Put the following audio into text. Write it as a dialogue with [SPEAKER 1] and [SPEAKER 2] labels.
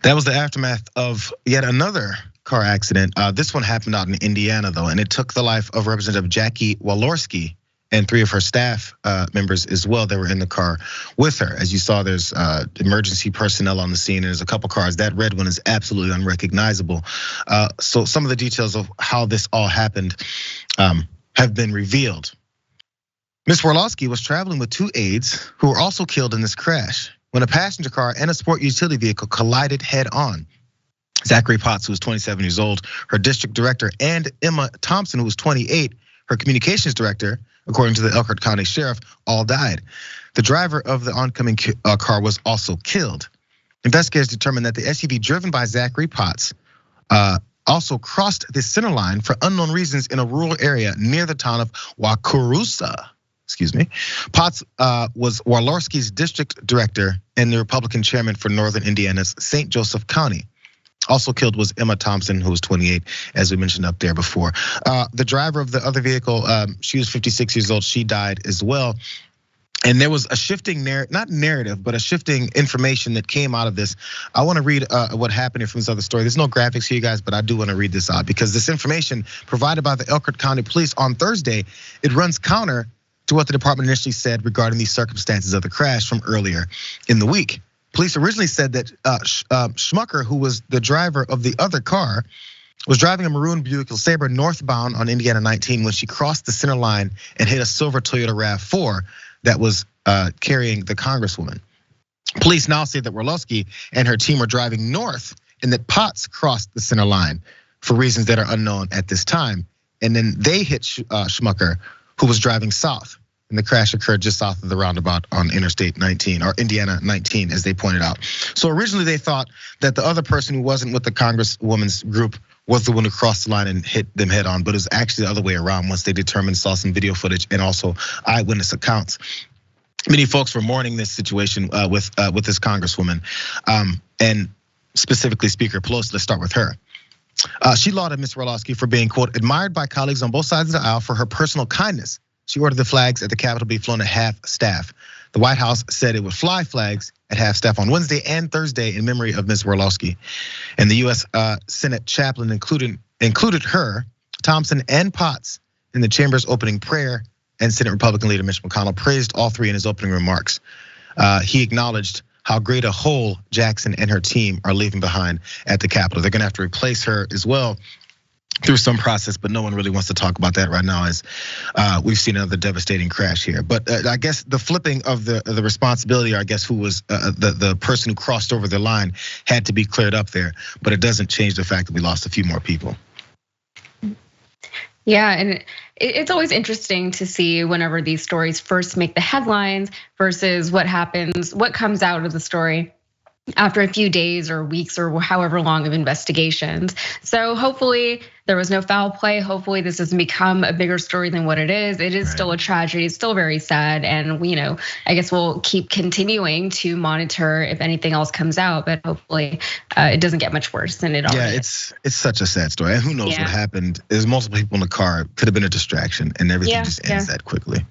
[SPEAKER 1] That was the aftermath of yet another car accident. This one happened out in Indiana, though, and it took the life of Representative Jackie Walorski and 3 of her staff members as well. They were in the car with her. As you saw, there's emergency personnel on the scene, and there's a couple cars. That red one is absolutely unrecognizable. So some of the details of how this all happened have been revealed. Ms. Walorski was traveling with 2 aides who were also killed in this crash when a passenger car and a sport utility vehicle collided head on. Zachary Potts, who was 27 years old, her district director, and Emma Thomson, who was 28, her communications director, according to the Elkhart County Sheriff, all died. The driver of the oncoming car was also killed. Investigators determined that the SUV driven by Zachary Potts also crossed the center line for unknown reasons in a rural area near the town of Waukerusa. Potts was Walorski's district director and the Republican chairman for Northern Indiana's St. Joseph County. Also killed was Emma Thomson, who was 28, as we mentioned up there before. The driver of the other vehicle, she was 56 years old. She died as well. And there was a shifting not narrative, but a shifting information that came out of this. I want to read what happened here from this other story. There's no graphics here, guys, but I do want to read this out because this information provided by the Elkhart County Police on Thursday, it runs counter to what the department initially said regarding the circumstances of the crash from earlier in the week. Police originally said that Schmucker, who was the driver of the other car, was driving a maroon Buick LeSabre northbound on Indiana 19 when she crossed the center line and hit a silver Toyota RAV4 that was carrying the Congresswoman. Police now say that Walorski and her team were driving north and that Potts crossed the center line for reasons that are unknown at this time. And then they hit Schmucker, who was driving south. And the crash occurred just south of the roundabout on Interstate 19 or Indiana 19, as they pointed out. So originally they thought that the other person who wasn't with the Congresswoman's group was the one who crossed the line and hit them head on, but it was actually the other way around once they determined, saw some video footage and also eyewitness accounts. Many folks were mourning this situation with this Congresswoman, and specifically Speaker Pelosi. Let's start with her. She lauded Ms. Walorski for being, quote, admired by colleagues on both sides of the aisle for her personal kindness. She ordered the flags at the Capitol be flown at half staff. The White House said it would fly flags at half staff on Wednesday and Thursday in memory of Ms. Walorski. And the US Senate chaplain included her, Thomson, and Potts in the chamber's opening prayer, and Senate Republican leader Mitch McConnell praised all 3 in his opening remarks. He acknowledged how great a hole Jackson and her team are leaving behind at the Capitol. They're gonna have to replace her as well through some process, but no one really wants to talk about that right now as we've seen another devastating crash here. But I guess the flipping of the responsibility, or I guess who was the person who crossed over the line, had to be cleared up there. But it doesn't change the fact that we lost a few more people.
[SPEAKER 2] Yeah, and it's always interesting to see whenever these stories first make the headlines versus what happens, what comes out of the story after a few days or weeks or however long of investigations. So hopefully there was no foul play. Hopefully this doesn't become a bigger story than what it is. It is still a tragedy, it's still very sad. And I guess we'll keep continuing to monitor if anything else comes out, but hopefully it doesn't get much worse than it already is.
[SPEAKER 1] It's such a sad story. And who knows what happened. There's multiple people in the car, could have been a distraction, and everything just ends that quickly.